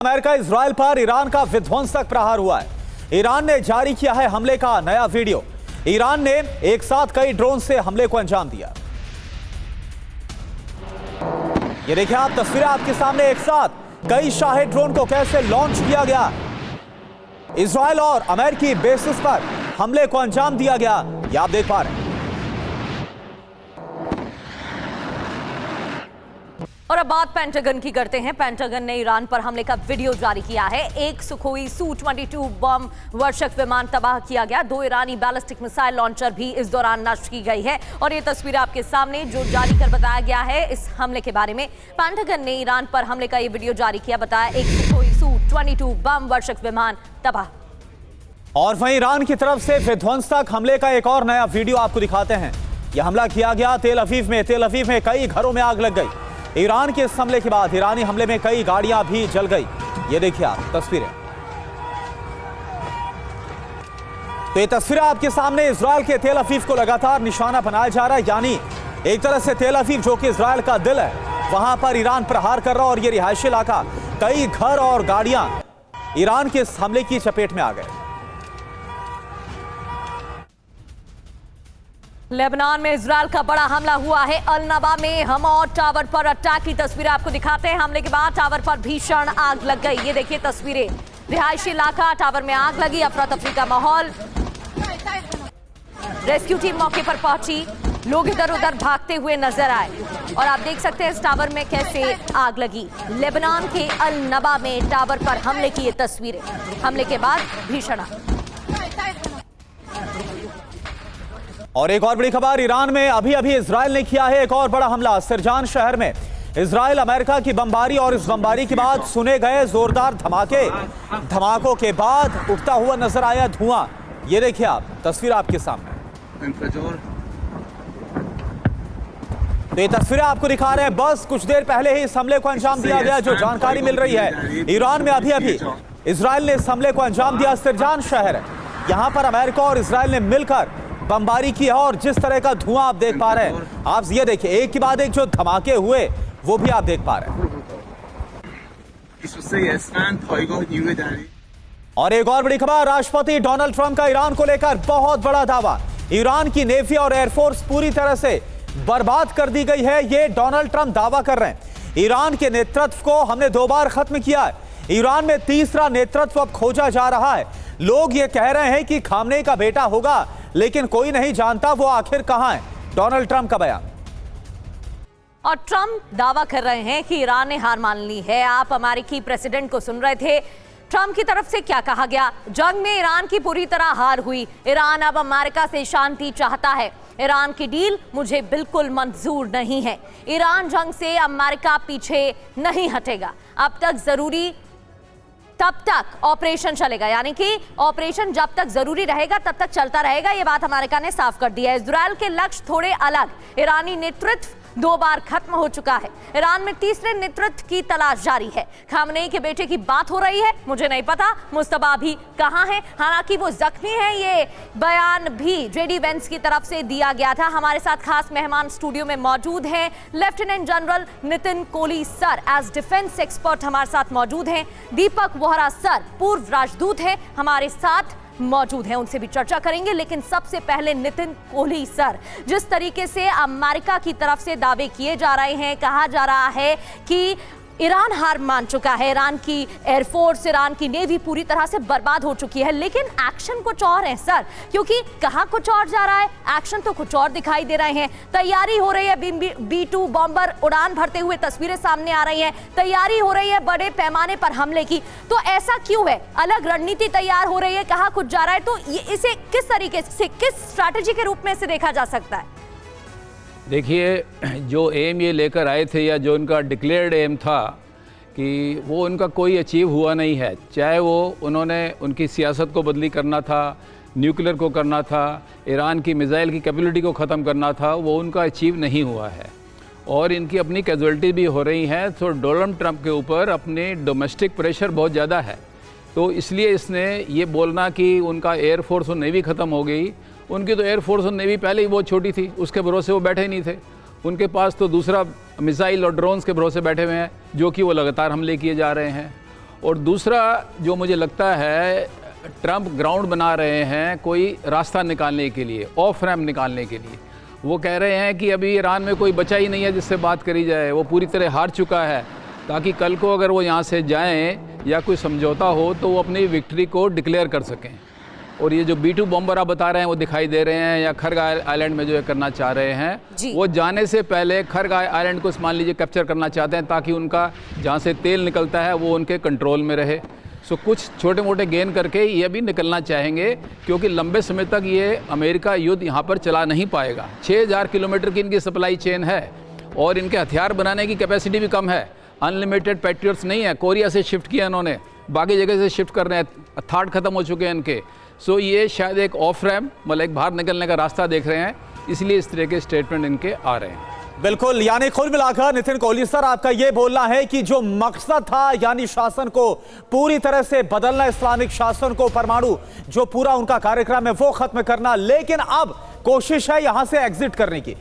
America Israel पर Iran का विध्वंसक प्रहार हुआ है। ईरान ने जारी किया है हमले का नया वीडियो। ईरान ने एक साथ कई ड्रोन से हमले को अंजाम दिया। ये देखिए आप तस्वीरें आपके सामने, एक साथ कई शाही ड्रोन को कैसे लॉन्च किया गया। इजराइल और अमेरिकी बेसिस पर हमले को अंजाम दिया गया, ये आप देख पा रहे हैं। और अब बात पेंटागन की करते हैं। पेंटागन ने ईरान पर हमले का वीडियो जारी किया है। एक सुखोई Su-22 बम वर्षक विमान तबाह किया गया। 2 ईरानी बैलिस्टिक मिसाइल लॉन्चर भी इस दौरान नष्ट की गई है। और ये तस्वीर आपके सामने जो जारी कर बताया गया है इस हमले के बारे में। पेंटागन ने ईरान पर हमले का ये वीडियो जारी किया, बताया एक सुखोई Su-22 बम वर्षक विमान तबाह। और वहीं ईरान की तरफ से विध्वंसक हमले का एक और नया वीडियो आपको दिखाते हैं। यह हमला किया गया तेल अवीव में। तेल अवीव में कई घरों में आग लग गई। ईरान के इस हमले के बाद ईरानी हमले में कई गाड़ियां भी जल गई। ये देखिए आप तस्वीरें। तो ये तस्वीरें आपके सामने इजराइल के तेल अवीव को लगातार निशाना बनाया जा रहा है। यानी एक तरह से तेल अवीव जो कि इजराइल का दिल है, वहां पर ईरान प्रहार कर रहा और ये रिहायशी इलाका, कई घर और गाड़ियां ईरान के इस हमले की चपेट में आ गए। लेबनान में इजराइल का बड़ा हमला हुआ है। अल नबा में हमौर टावर पर अटैक की तस्वीरें आपको दिखाते हैं। हमले के बाद टावर पर भीषण आग लग गई। ये देखिए तस्वीरें, रिहायशी इलाका, टावर में आग लगी, अफरा तफरी का माहौल। रेस्क्यू टीम मौके पर पहुंची, लोग इधर उधर भागते हुए नजर आए और आप देख सकते हैं इस टावर में कैसे आग लगी। लेबनान के अल नबा में टावर पर हमले की ये तस्वीरें, हमले के बाद भीषण आग। और एक और बड़ी खबर, ईरान में अभी अभी इजराइल ने किया है एक और बड़ा हमला। सिरजान शहर में इजराइल अमेरिका की बमबारी और इस बमबारी के बाद सुने गए जोरदार धमाके। धमाकों के बाद उठता हुआ नजर आया धुआं। ये देखिए आप तस्वीर आपके सामने। तो ये तस्वीरें आपको दिखा रहे हैं। बस कुछ देर पहले ही इस हमले को अंजाम दिया गया। जो जानकारी मिल रही है, ईरान में अभी अभी इजराइल ने इस हमले को अंजाम दिया। सिरजान शहर है, यहां पर अमेरिका और इजराइल ने मिलकर बमबारी की है और जिस तरह का धुआं आप देख पा रहे हैं, आप ये देखिए एक के बाद एक जो धमाके हुए वो भी आप देख पा रहे हैं। और एक और बड़ी खबर, राष्ट्रपति डोनाल्ड ट्रंप का ईरान को लेकर बहुत बड़ा दावा। ईरान की नेवी और एयरफोर्स पूरी तरह से बर्बाद कर दी गई है, ये डोनाल्ड ट्रंप दावा कर रहे हैं। ईरान के नेतृत्व को हमने 2 बार खत्म किया है। ईरान में तीसरा नेतृत्व अब खोजा जा रहा है। लोग ये कह रहे हैं कि खामनेई का बेटा होगा, लेकिन कोई नहीं जानता वो आखिर कहां है। डोनाल्ड ट्रंप का बयान। और ट्रंप दावा कर रहे हैं कि ईरान ने हार मान ली है। आप अमेरिकी प्रेसिडेंट को सुन रहे थे। ट्रंप की तरफ से क्या कहा गया? जंग में ईरान की पूरी तरह हार हुई। ईरान अब अमेरिका से शांति चाहता है। ईरान की डील मुझे बिल्कुल मंजूर नहीं है। ईरान जंग से अमेरिका पीछे नहीं हटेगा। अब तक जरूरी तब तक ऑपरेशन चलेगा, यानी कि ऑपरेशन जब तक जरूरी रहेगा तब तक चलता रहेगा। यह बात अमेरिका ने साफ कर दी है। इजराइल के लक्ष्य थोड़े अलग। ईरानी नेतृत्व 2 बार खत्म हो चुका है। ईरान में तीसरे नेतृत्व की तलाश जारी है। खामनेई के बेटे की बात हो रही है, मुझे नहीं पता मुस्तफा अभी कहां है। हालांकि वो जख्मी है, ये बयान भी जेडी वेंस की तरफ से दिया गया था। हमारे साथ खास मेहमान स्टूडियो में मौजूद हैं। Lieutenant general Nitin Kohli sir as defence expert हमारे साथ मौजूद हैं। दीपक वोहरा सर पूर्व राजदूत हैं हमारे साथ मौजूद हैं, उनसे भी चर्चा करेंगे। लेकिन सबसे पहले नितिन कोहली सर, जिस तरीके से अमेरिका की तरफ से दावे किए जा रहे हैं, कहा जा रहा है कि ईरान हार मान चुका है, ईरान की एयरफोर्स, ईरान की नेवी पूरी तरह से बर्बाद हो चुकी है, लेकिन एक्शन कुछ और है सर। क्योंकि कहां कुछ और जा रहा है, एक्शन तो कुछ और दिखाई दे रहे हैं। तैयारी हो रही है, B-2 बॉम्बर उड़ान भरते हुए तस्वीरें सामने आ रही हैं। तैयारी हो रही है बड़े पैमाने पर हमले की। तो ऐसा क्यों है? अलग रणनीति तैयार हो रही है, कहां कुछ जा रहा है। तो इसे किस तरीके से, किस स्ट्रैटेजी के रूप में इसे देखा जा सकता है? देखिए, जो एम ये लेकर आए थे या जो उनका डिक्लेयर्ड एम था कि वो उनका कोई अचीव हुआ नहीं है। चाहे वो उन्होंने उनकी सियासत को बदली करना था, न्यूक्लियर को करना था, ईरान की मिसाइल की कैपेबिलिटी को ख़त्म करना था, वो उनका अचीव नहीं हुआ है। और इनकी अपनी कैजुअलिटी भी हो रही हैं। तो डोनाल्ड ट्रंप के ऊपर अपने डोमेस्टिक प्रेशर बहुत ज़्यादा है। तो इसलिए इसने ये बोलना कि उनका एयरफोर्स और नेवी ख़त्म हो गई, उनकी तो एयरफोर्स और नेवी पहले ही बहुत छोटी थी, उसके भरोसे वो बैठे ही नहीं थे। उनके पास तो दूसरा मिसाइल और ड्रोन्स के भरोसे बैठे हुए हैं, जो कि वो लगातार हमले किए जा रहे हैं। और दूसरा जो मुझे लगता है, ट्रंप ग्राउंड बना रहे हैं कोई रास्ता निकालने के लिए, ऑफ रैम्प निकालने के लिए। वो कह रहे हैं कि अभी ईरान में कोई बचा ही नहीं है जिससे बात करी जाए, वो पूरी तरह हार चुका है, ताकि कल को अगर वो यहाँ से जाएं या कोई समझौता हो तो वो अपनी विक्ट्री को डिक्लेयर कर सकें। और ये जो B-2 बॉम्बर आप बता रहे हैं वो दिखाई दे रहे हैं, या खर्ग आइलैंड में जो है करना चाह रहे हैं, वो जाने से पहले खर्ग आइलैंड को मान लीजिए कैप्चर करना चाहते हैं, ताकि उनका जहाँ से तेल निकलता है वो उनके कंट्रोल में रहे। सो कुछ छोटे मोटे गेन करके ये भी निकलना चाहेंगे, क्योंकि लंबे समय तक ये अमेरिका युद्ध यहाँ पर चला नहीं पाएगा। 6000 किलोमीटर की इनकी सप्लाई चेन है और इनके हथियार बनाने की कैपेसिटी भी कम है। अनलिमिटेड पैट्रियट्स नहीं है, कोरिया से शिफ्ट किया इन्होंने, बाकी जगह से शिफ्ट कर रहे हैं, थाट खत्म हो चुके हैं इनके। सो ये शायद एक ऑफ रैम्प, मतलब एक बाहर निकलने का रास्ता देख रहे हैं, इसलिए इस तरह के स्टेटमेंट इनके आ रहे हैं। बिल्कुल, यानी कुल मिलाकर नितिन कोहली सर, आपका यह बोलना है कि जो मकसद था, यानी शासन को पूरी तरह से बदलना, इस्लामिक शासन को, परमाणु जो पूरा उनका कार्यक्रम है वो खत्म करना, लेकिन अब कोशिश है यहां से एग्जिट करने की।